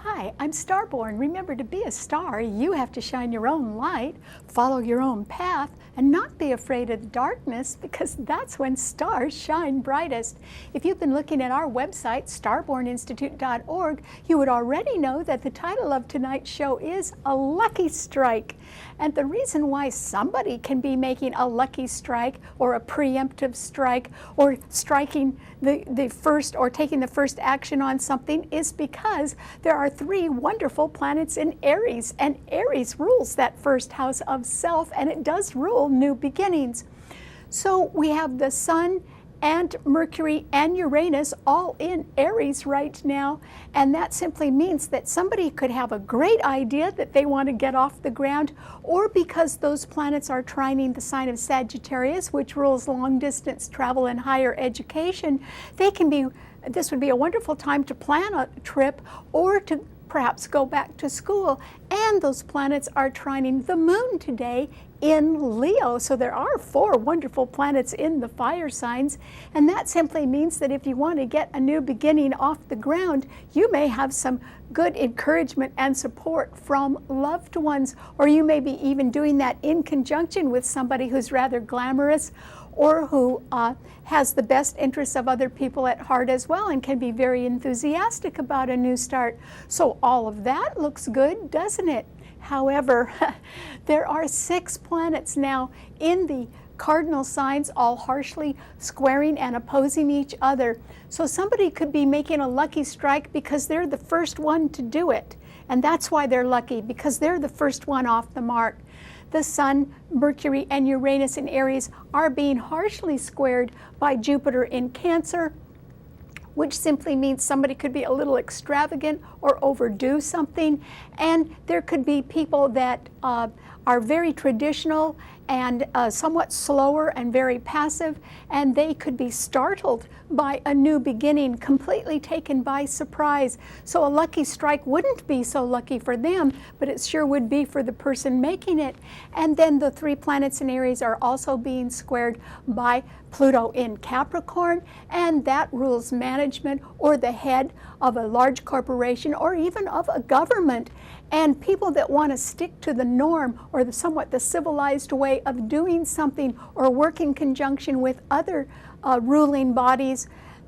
Hi, I'm Starborn. Remember, to be a star, you have to shine your own light, follow your own path, and not be afraid of the darkness, because that's when stars shine brightest. If you've been looking at our website, starborninstitute.org, you would already know that the title of tonight's show is A Lucky Strike. And the reason why somebody can be making a lucky strike or a preemptive strike or striking the first or taking the first action on something is because there are three wonderful planets in Aries, and Aries rules that first house of self, and it does rule new beginnings. So we have the Sun and Mercury and Uranus all in Aries right now, and that simply means that somebody could have a great idea that they want to get off the ground, or because those planets are trining the sign of Sagittarius, which rules long distance travel and higher education, this would be a wonderful time to plan a trip or to perhaps go back to school. And those planets are trining the moon today in Leo. So there are 4 wonderful planets in the fire signs. And that simply means that if you want to get a new beginning off the ground, you may have some good encouragement and support from loved ones. Or you may be even doing that in conjunction with somebody who's rather glamorous, or who has the best interests of other people at heart as well, and can be very enthusiastic about a new start. So all of that looks good, doesn't it? However, there are 6 planets now in the cardinal signs, all harshly squaring and opposing each other. So somebody could be making a lucky strike because they're the first one to do it. And that's why they're lucky, because they're the first one off the mark. The Sun, Mercury, and Uranus in Aries are being harshly squared by Jupiter in Cancer, which simply means somebody could be a little extravagant or overdo something. And there could be people that are very traditional and somewhat slower and very passive, and they could be startled by a new beginning, completely taken by surprise. So a lucky strike wouldn't be so lucky for them, but it sure would be for the person making it. And then the 3 planets in Aries are also being squared by Pluto in Capricorn, and that rules management or the head of a large corporation or even of a government. And people that want to stick to the norm or somewhat the civilized way of doing something or work in conjunction with other ruling bodies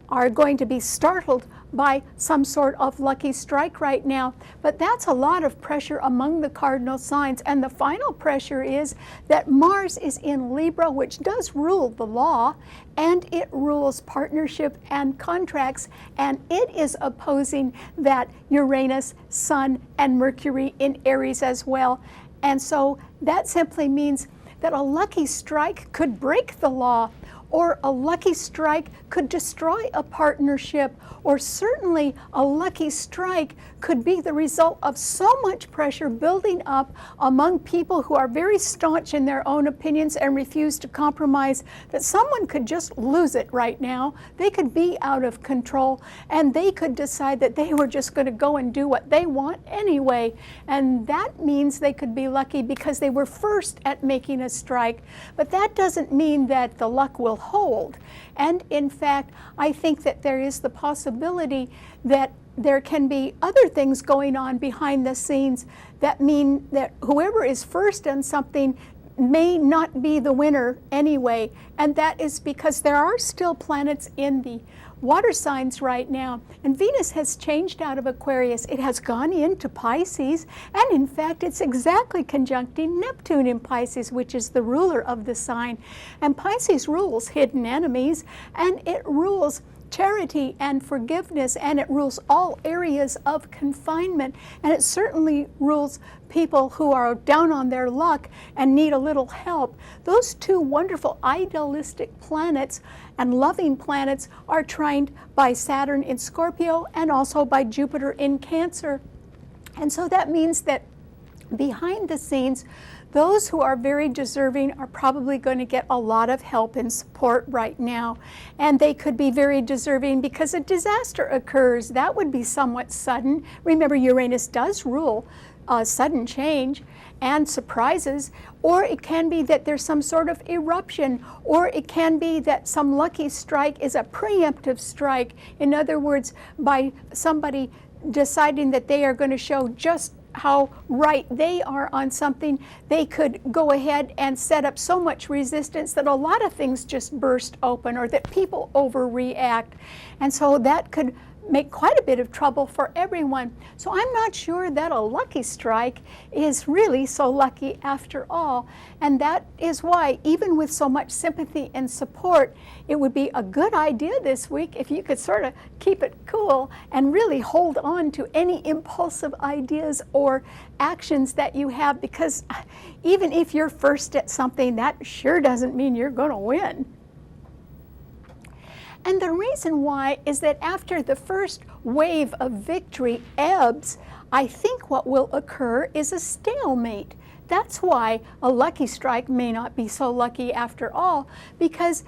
are going to be startled by some sort of lucky strike right now. But that's a lot of pressure among the cardinal signs. And the final pressure is that Mars is in Libra, which does rule the law, and it rules partnership and contracts, and it is opposing that Uranus, Sun, and Mercury in Aries as well. And so that simply means that a lucky strike could break the law, or a lucky strike could destroy a partnership, or certainly a lucky strike could be the result of so much pressure building up among people who are very staunch in their own opinions and refuse to compromise, that someone could just lose it right now. They could be out of control, and they could decide that they were just going to go and do what they want anyway. And that means they could be lucky because they were first at making a strike. But that doesn't mean that the luck will hold. And in fact, I think that there is the possibility that there can be other things going on behind the scenes that mean that whoever is first on something may not be the winner anyway. And that is because there are still planets in the water signs right now. And Venus has changed out of Aquarius. It has gone into Pisces. And in fact, it's exactly conjuncting Neptune in Pisces, which is the ruler of the sign. And Pisces rules hidden enemies, and it rules charity and forgiveness, and it rules all areas of confinement, and it certainly rules people who are down on their luck and need a little help. Those 2 wonderful idealistic planets and loving planets are trined by Saturn in Scorpio and also by Jupiter in Cancer. And so that means that behind the scenes, those who are very deserving are probably going to get a lot of help and support right now. And they could be very deserving because a disaster occurs. That would be somewhat sudden. Remember, Uranus does rule sudden change and surprises, or it can be that there's some sort of eruption, or it can be that some lucky strike is a preemptive strike. In other words, by somebody deciding that they are going to show just how right they are on something, they could go ahead and set up so much resistance that a lot of things just burst open, or that people overreact. And so that could make quite a bit of trouble for everyone. So I'm not sure that a lucky strike is really so lucky after all. And that is why, even with so much sympathy and support, it would be a good idea this week if you could sort of keep it cool and really hold on to any impulsive ideas or actions that you have, because even if you're first at something, that sure doesn't mean you're going to win. And the reason why is that after the first wave of victory ebbs, I think what will occur is a stalemate. That's why a lucky strike may not be so lucky after all, because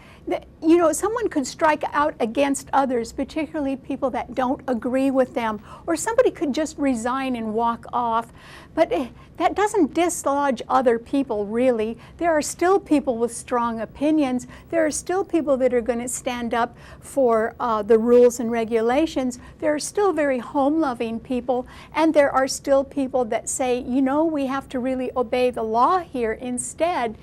someone could strike out against others, particularly people that don't agree with them, or somebody could just resign and walk off. But that doesn't dislodge other people, really. There are still people with strong opinions. There are still people that are going to stand up for the rules and regulations. There are still very home-loving people, and there are still people that say, we have to really obey the law here instead.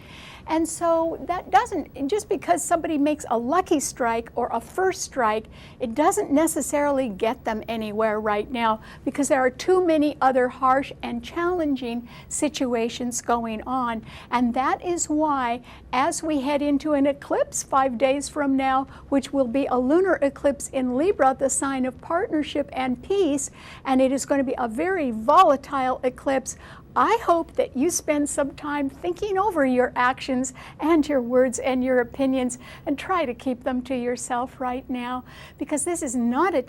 And so that doesn't, just because somebody makes a lucky strike or a first strike, it doesn't necessarily get them anywhere right now, because there are too many other harsh and challenging situations going on. And that is why, as we head into an eclipse 5 days from now, which will be a lunar eclipse in Libra, the sign of partnership and peace, and it is going to be a very volatile eclipse, I hope that you spend some time thinking over your actions and your words and your opinions, and try to keep them to yourself right now, because this is not a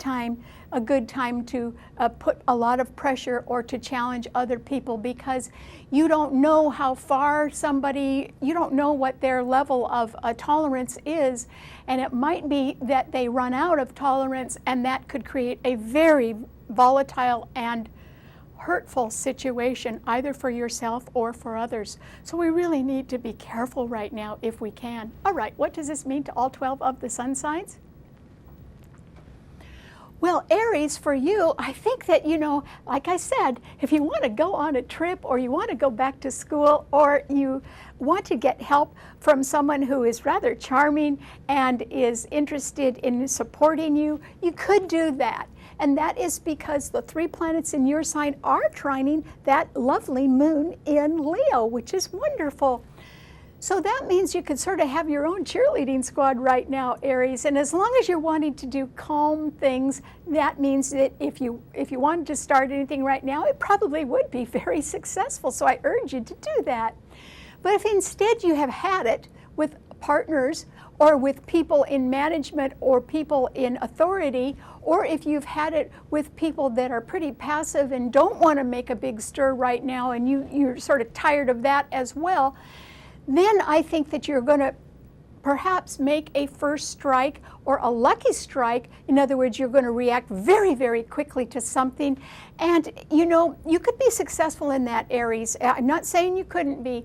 good time to put a lot of pressure or to challenge other people, because you don't know how far you don't know what their level of tolerance is, and it might be that they run out of tolerance, and that could create a very volatile and hurtful situation, either for yourself or for others. So we really need to be careful right now if we can. All right, what does this mean to all 12 of the sun signs? Well, Aries, for you, I think that, like I said, if you want to go on a trip, or you want to go back to school, or you want to get help from someone who is rather charming and is interested in supporting you, you could do that. And that is because the 3 planets in your sign are trining that lovely moon in Leo, which is wonderful. So that means you could sort of have your own cheerleading squad right now, Aries. And as long as you're wanting to do calm things, that means that if you wanted to start anything right now, it probably would be very successful. So I urge you to do that. But if instead you have had it with partners, or with people in management, or people in authority, or if you've had it with people that are pretty passive and don't want to make a big stir right now, and you're sort of tired of that as well, then I think that you're going to perhaps make a first strike or a lucky strike. In other words, you're going to react very, very quickly to something. And you could be successful in that, Aries. I'm not saying you couldn't be,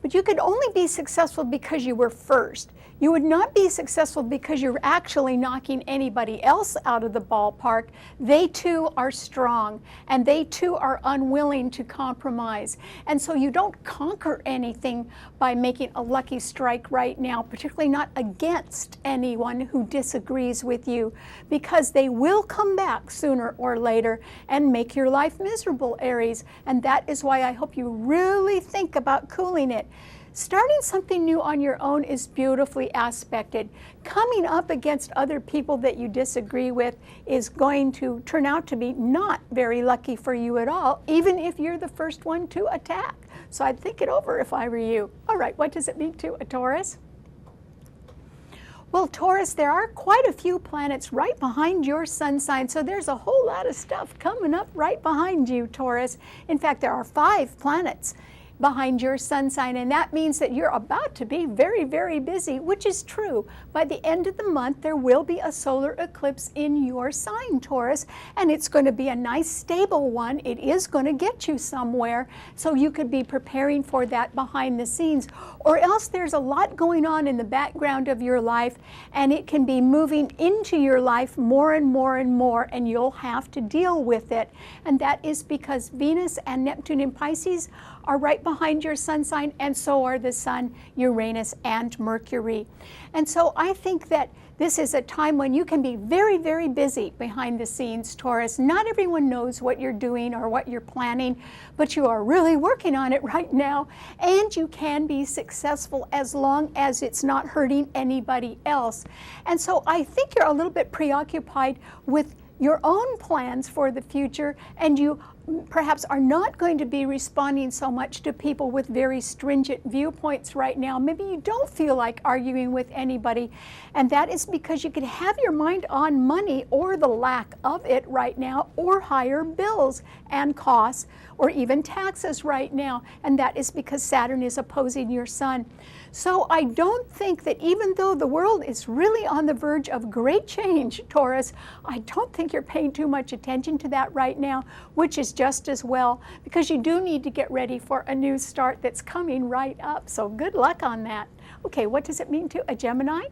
but you could only be successful because you were first. You would not be successful because you're actually knocking anybody else out of the ballpark. They too are strong, and they too are unwilling to compromise. And so you don't conquer anything by making a lucky strike right now, particularly not against anyone who disagrees with you, because they will come back sooner or later and make your life miserable, Aries. And that is why I hope you really think about cooling it. Starting something new on your own is beautifully aspected. Coming up against other people that you disagree with is going to turn out to be not very lucky for you at all, even if you're the first one to attack. So I'd think it over if I were you. All right, what does it mean to a Taurus? Well, Taurus, there are quite a few planets right behind your sun sign, so there's a whole lot of stuff coming up right behind you, Taurus. In fact, there are 5 planets behind your sun sign, and that means that you're about to be very, very busy, which is true. By the end of the month, there will be a solar eclipse in your sign, Taurus, and it's going to be a nice, stable one. It is going to get you somewhere, so you could be preparing for that behind the scenes. Or else there's a lot going on in the background of your life, and it can be moving into your life more and more and more, and you'll have to deal with it. And that is because Venus and Neptune in Pisces are right behind your sun sign, and so are the Sun, Uranus, and Mercury. And so I think that this is a time when you can be very, very busy behind the scenes, Taurus. Not everyone knows what you're doing or what you're planning, but you are really working on it right now, and you can be successful as long as it's not hurting anybody else. And so I think you're a little bit preoccupied with your own plans for the future, and you perhaps are not going to be responding so much to people with very stringent viewpoints right now. Maybe you don't feel like arguing with anybody, and that is because you could have your mind on money or the lack of it right now, or higher bills and costs, or even taxes right now, and that is because Saturn is opposing your Sun. So I don't think that, even though the world is really on the verge of great change, Taurus, I don't think you're paying too much attention to that right now, which is just as well, because you do need to get ready for a new start that's coming right up. So good luck on that. Okay, what does it mean to a Gemini?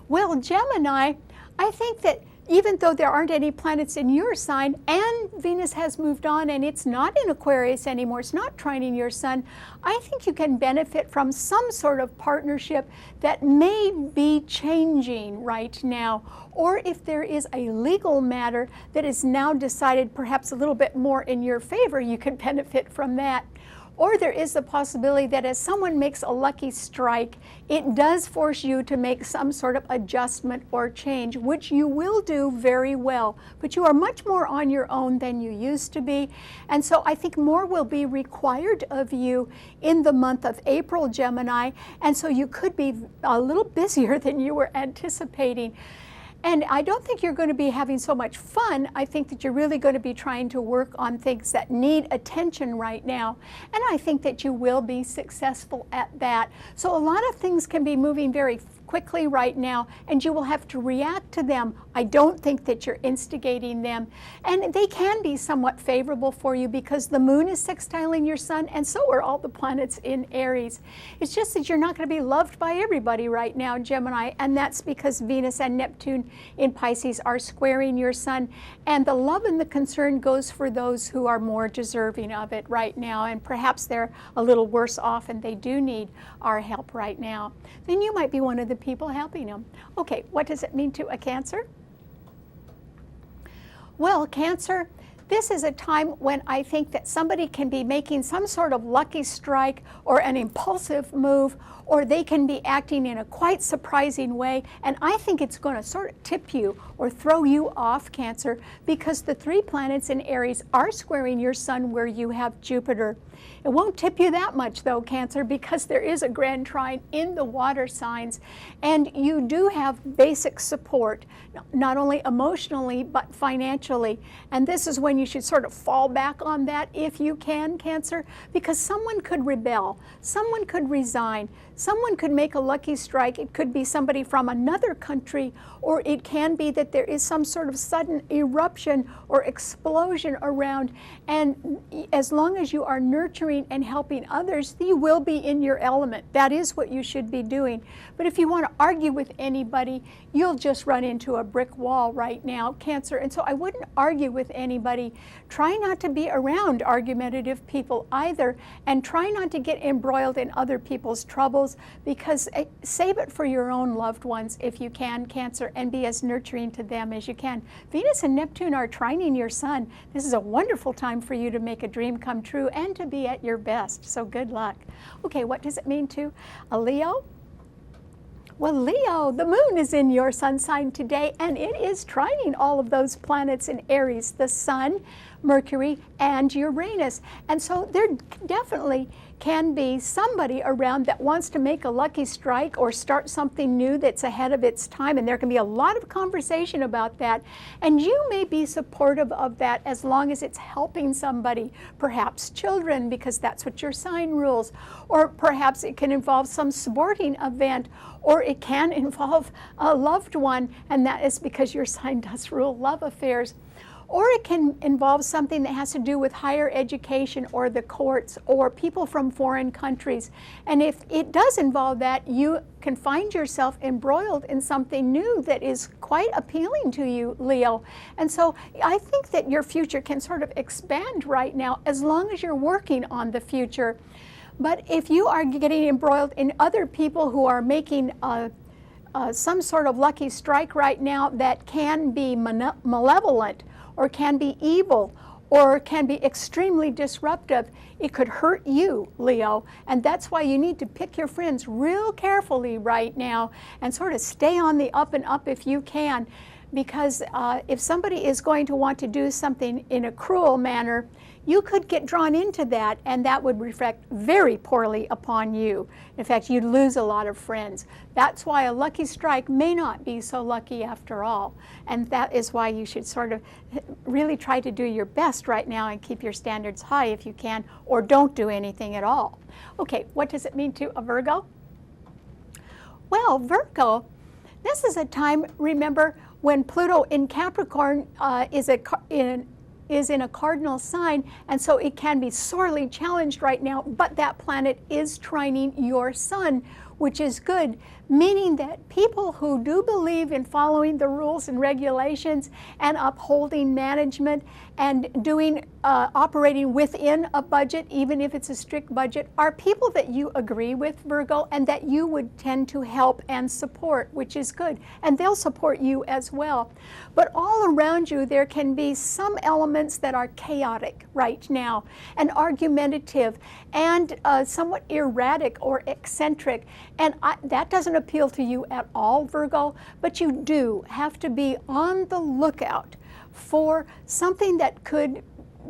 Well, Gemini, I think that even though there aren't any planets in your sign, and Venus has moved on and it's not in Aquarius anymore, it's not trining your Sun, I think you can benefit from some sort of partnership that may be changing right now. Or if there is a legal matter that is now decided perhaps a little bit more in your favor, you can benefit from that. Or there is the possibility that as someone makes a lucky strike, it does force you to make some sort of adjustment or change, which you will do very well. But you are much more on your own than you used to be. And so I think more will be required of you in the month of April, Gemini. And so you could be a little busier than you were anticipating. And I don't think you're going to be having so much fun. I think that you're really going to be trying to work on things that need attention right now. And I think that you will be successful at that. So a lot of things can be moving very quickly right now, and you will have to react to them. I don't think that you're instigating them. And they can be somewhat favorable for you because the moon is sextiling your Sun, and so are all the planets in Aries. It's just that you're not going to be loved by everybody right now, Gemini, and that's because Venus and Neptune in Pisces are squaring your Sun, and the love and the concern goes for those who are more deserving of it right now, and perhaps they're a little worse off and they do need our help right now. Then you might be one of the people helping them. Okay, what does it mean to a Cancer? Well, Cancer, this is a time when I think that somebody can be making some sort of lucky strike or an impulsive move, or they can be acting in a quite surprising way, and I think it's going to sort of tip you or throw you off, Cancer, because the 3 planets in Aries are squaring your Sun where you have Jupiter. It won't tip you that much though, Cancer, because there is a grand trine in the water signs, and you do have basic support, not only emotionally but financially. And this is when you should sort of fall back on that if you can, Cancer, because someone could rebel, someone could resign, someone could make a lucky strike. It could be somebody from another country, or it can be that there is some sort of sudden eruption or explosion around. And as long as you are nurturing and helping others, you will be in your element. That is what you should be doing. But if you want to argue with anybody, you'll just run into a brick wall right now, Cancer. And so I wouldn't argue with anybody. Try not to be around argumentative people either, and try not to get embroiled in other people's troubles, because save it for your own loved ones if you can, Cancer, and be as nurturing to them as you can. Venus and Neptune are trining your Sun. This is a wonderful time for you to make a dream come true and to be at your best. So good luck. Okay, what does it mean to a Leo? Well, Leo, the moon is in your sun sign today, and it is trining all of those planets in Aries, the Sun, Mercury, and Uranus. And so there definitely can be somebody around that wants to make a lucky strike or start something new that's ahead of its time, and there can be a lot of conversation about that, and you may be supportive of that as long as it's helping somebody, perhaps children, because that's what your sign rules, or perhaps it can involve some sporting event, or it can involve a loved one, and that is because your sign does rule love affairs. Or it can involve something that has to do with higher education or the courts or people from foreign countries. And if it does involve that, you can find yourself embroiled in something new that is quite appealing to you, Leo. And so I think that your future can sort of expand right now as long as you're working on the future. But if you are getting embroiled in other people who are making some sort of lucky strike right now that can be malevolent, or can be evil, or can be extremely disruptive, it could hurt you, Leo. And that's why you need to pick your friends real carefully right now and sort of stay on the up and up if you can. Because if somebody is going to want to do something in a cruel manner, you could get drawn into that, and that would reflect very poorly upon you. In fact, you'd lose a lot of friends. That's why a lucky strike may not be so lucky after all. And that is why you should sort of really try to do your best right now and keep your standards high if you can, or don't do anything at all. Okay, what does it mean to a Virgo? Well, Virgo, this is a time, remember, when Pluto in Capricorn is in a cardinal sign, and so it can be sorely challenged right now, but that planet is trining your sun, which is good, meaning that people who do believe in following the rules and regulations and upholding management and doing operating within a budget, even if it's a strict budget, are people that you agree with, Virgo, and that you would tend to help and support, which is good. And they'll support you as well. But all around you, there can be some elements that are chaotic right now and argumentative and somewhat erratic or eccentric. And that doesn't appeal to you at all, Virgo, but you do have to be on the lookout for something that could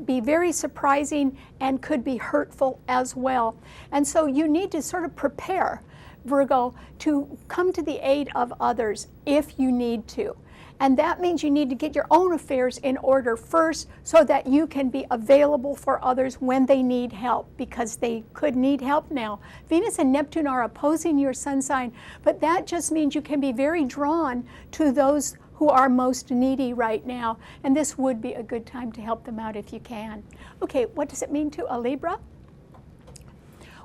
be very surprising and could be hurtful as well. And so you need to sort of prepare, Virgo, to come to the aid of others if you need to. And that means you need to get your own affairs in order first so that you can be available for others when they need help, because they could need help now. Venus and Neptune are opposing your sun sign, but that just means you can be very drawn to those who are most needy right now. And this would be a good time to help them out if you can. Okay, what does it mean to a Libra?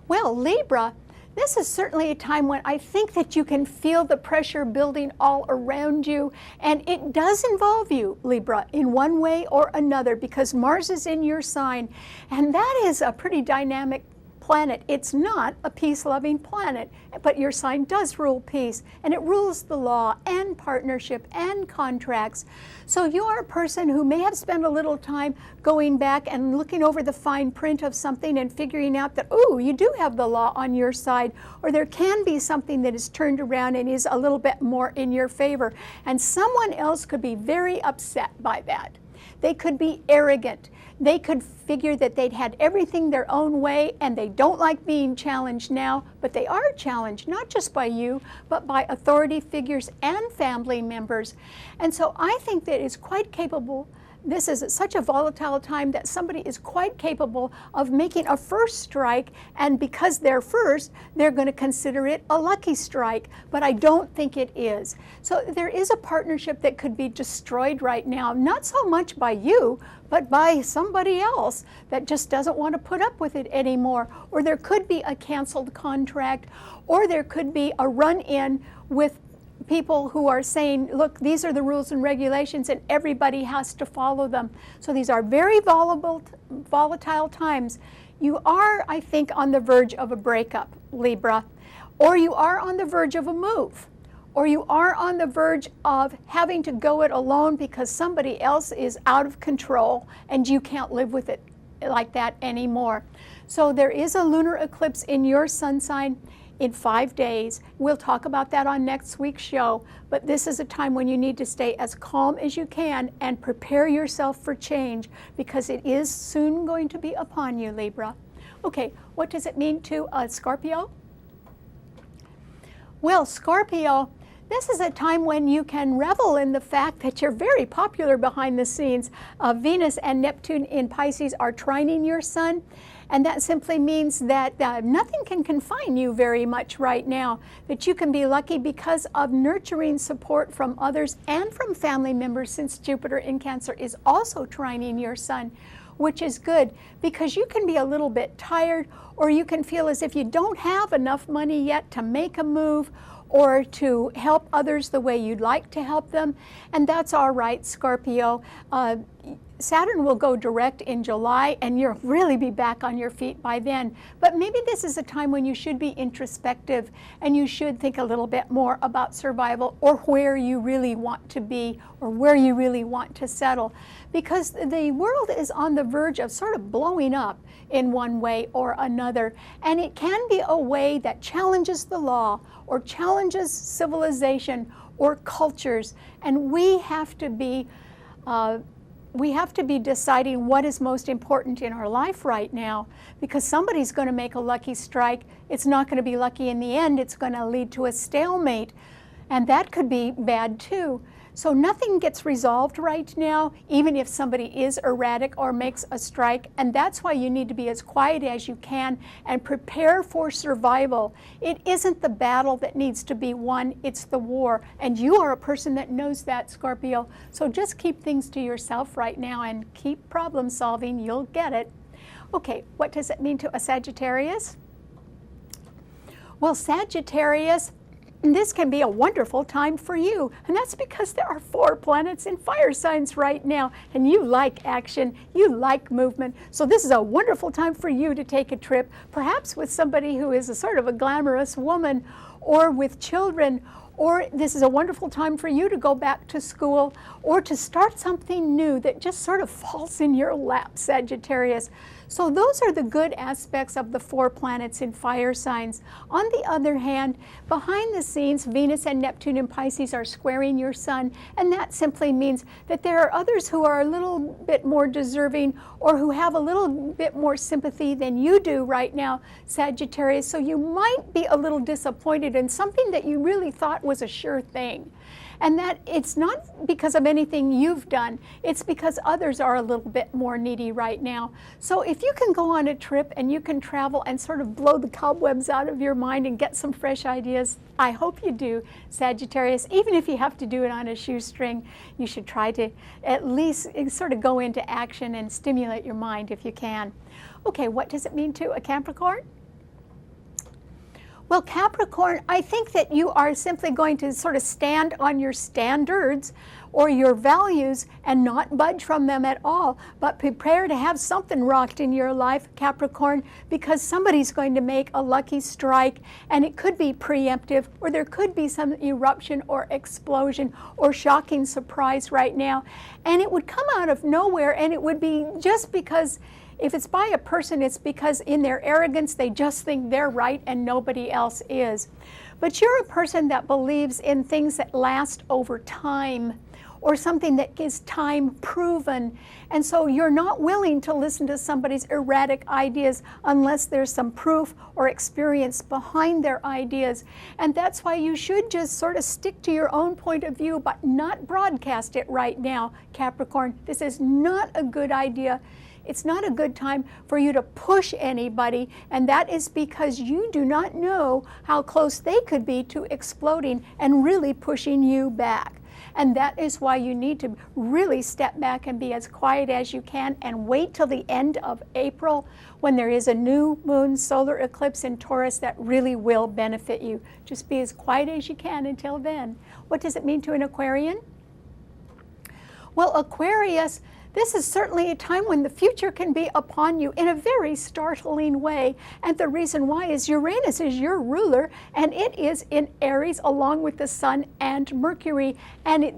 Well, Libra, this is certainly a time when I think that you can feel the pressure building all around you, and it does involve you, Libra, in one way or another, because Mars is in your sign, and that is a pretty dynamic planet. It's not a peace-loving planet, but your sign does rule peace, and it rules the law and partnership and contracts. So you are a person who may have spent a little time going back and looking over the fine print of something and figuring out that, oh, you do have the law on your side, or there can be something that is turned around and is a little bit more in your favor. And someone else could be very upset by that. They could be arrogant. They could figure that they'd had everything their own way and they don't like being challenged now, but they are challenged, not just by you, but by authority figures and family members. And so I think that it's quite capable. This is such a volatile time that somebody is quite capable of making a first strike, and because they're first, they're going to consider it a lucky strike, but I don't think it is. So there is a partnership that could be destroyed right now, not so much by you, but by somebody else that just doesn't want to put up with it anymore. Or there could be a canceled contract, or there could be a run-in with people who are saying, look, these are the rules and regulations and everybody has to follow them. So these are very volatile times. You are, I think, on the verge of a breakup, Libra, or you are on the verge of a move, or you are on the verge of having to go it alone because somebody else is out of control and you can't live with it like that anymore. So there is a lunar eclipse in your sun sign in 5 days. We'll talk about that on next week's show, but this is a time when you need to stay as calm as you can and prepare yourself for change, because it is soon going to be upon you, Libra. Okay, what does it mean to Scorpio? Well, Scorpio, this is a time when you can revel in the fact that you're very popular behind the scenes. Venus and Neptune in Pisces are trining your sun, and that simply means that nothing can confine you very much right now, that you can be lucky because of nurturing support from others and from family members, since Jupiter in Cancer is also trining your sun, which is good because you can be a little bit tired, or you can feel as if you don't have enough money yet to make a move or to help others the way you'd like to help them. And that's all right, Scorpio. Saturn will go direct in July, and you'll really be back on your feet by then. But maybe this is a time when you should be introspective and you should think a little bit more about survival, or where you really want to be, or where you really want to settle. Because the world is on the verge of sort of blowing up in one way or another. And it can be a way that challenges the law, or challenges civilization or cultures. And we have to be deciding what is most important in our life right now, because somebody's going to make a lucky strike. It's not going to be lucky in the end. It's going to lead to a stalemate, and that could be bad too. So nothing gets resolved right now, even if somebody is erratic or makes a strike, and that's why you need to be as quiet as you can and prepare for survival. It isn't the battle that needs to be won, it's the war, and you are a person that knows that, Scorpio. So just keep things to yourself right now and keep problem solving. You'll get it. Okay, what does it mean to a Sagittarius? Well, Sagittarius, this can be a wonderful time for you, and that's because there are 4 planets in fire signs right now, and you like action, you like movement, so this is a wonderful time for you to take a trip, perhaps with somebody who is a sort of a glamorous woman, or with children, or this is a wonderful time for you to go back to school, or to start something new that just sort of falls in your lap, Sagittarius. So those are the good aspects of the 4 planets in fire signs. On the other hand, behind the scenes, Venus and Neptune in Pisces are squaring your sun, and that simply means that there are others who are a little bit more deserving, or who have a little bit more sympathy than you do right now, Sagittarius. So you might be a little disappointed in something that you really thought was a sure thing. And that it's not because of anything you've done, it's because others are a little bit more needy right now. So if you can go on a trip and you can travel and sort of blow the cobwebs out of your mind and get some fresh ideas, I hope you do, Sagittarius. Even if you have to do it on a shoestring, you should try to at least sort of go into action and stimulate your mind if you can. Okay, what does it mean to a Capricorn? Well, Capricorn, I think that you are simply going to sort of stand on your standards or your values and not budge from them at all, but prepare to have something rocked in your life, Capricorn, because somebody's going to make a lucky strike, and it could be preemptive, or there could be some eruption or explosion or shocking surprise right now, and it would come out of nowhere, and it would be just because if it's by a person, it's because in their arrogance, they just think they're right and nobody else is. But you're a person that believes in things that last over time, or something that is time proven. And so you're not willing to listen to somebody's erratic ideas unless there's some proof or experience behind their ideas. And that's why you should just sort of stick to your own point of view, but not broadcast it right now, Capricorn. This is not a good idea. It's not a good time for you to push anybody, and that is because you do not know how close they could be to exploding and really pushing you back. And that is why you need to really step back and be as quiet as you can and wait till the end of April when there is a new moon solar eclipse in Taurus that really will benefit you. Just be as quiet as you can until then. What does it mean to an Aquarian? Well, Aquarius, this is certainly a time when the future can be upon you in a very startling way. And the reason why is Uranus is your ruler, and it is in Aries along with the Sun and Mercury. And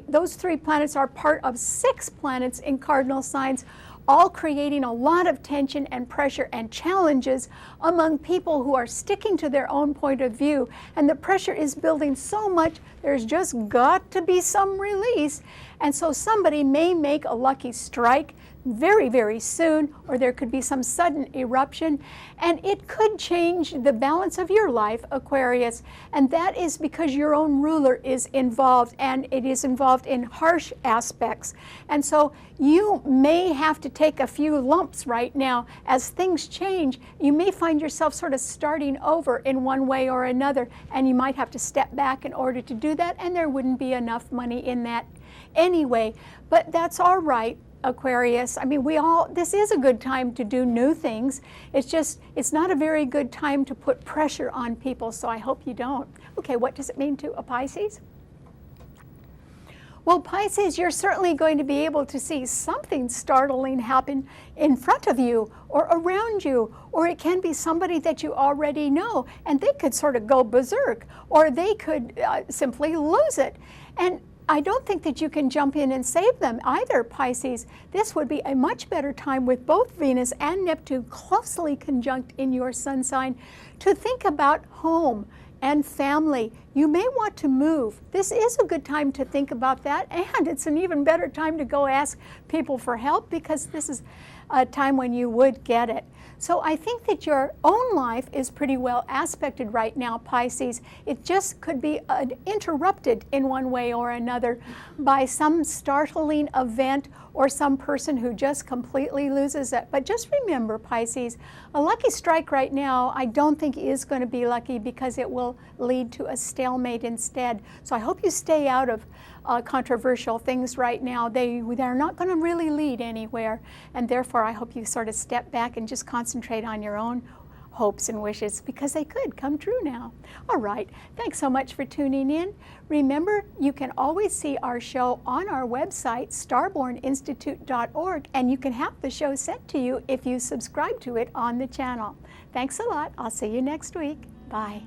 those 3 planets are part of 6 planets in cardinal signs, all creating a lot of tension and pressure and challenges among people who are sticking to their own point of view. And the pressure is building so much, there's just got to be some release. And so somebody may make a lucky strike very, very soon, or there could be some sudden eruption, and it could change the balance of your life, Aquarius. And that is because your own ruler is involved, and it is involved in harsh aspects. And so you may have to take a few lumps right now. As things change, you may find yourself sort of starting over in one way or another, and you might have to step back in order to do that, and there wouldn't be enough money in that anyway. But that's all right, Aquarius. I mean, this is a good time to do new things. It's not a very good time to put pressure on people, so I hope you don't. Okay, what does it mean to a Pisces? Well, Pisces, you're certainly going to be able to see something startling happen in front of you or around you, or it can be somebody that you already know, and they could sort of go berserk, or they could simply lose it. And I don't think that you can jump in and save them either, Pisces. This would be a much better time with both Venus and Neptune closely conjunct in your sun sign to think about home and family. You may want to move. This is a good time to think about that, and it's an even better time to go ask people for help, because this is a time when you would get it. So I think that your own life is pretty well aspected right now, Pisces. It just could be interrupted in one way or another by some startling event or some person who just completely loses it. But just remember, Pisces, a lucky strike right now I don't think is going to be lucky, because it will lead to a stalemate instead. So I hope you stay out of controversial things right now. They're not going to really lead anywhere, and therefore I hope you sort of step back and just concentrate on your own hopes and wishes, because they could come true now. All right, thanks so much for tuning in. Remember, you can always see our show on our website, starborninstitute.org, and you can have the show sent to you if you subscribe to it on the channel. Thanks a lot. I'll see you next week. Bye.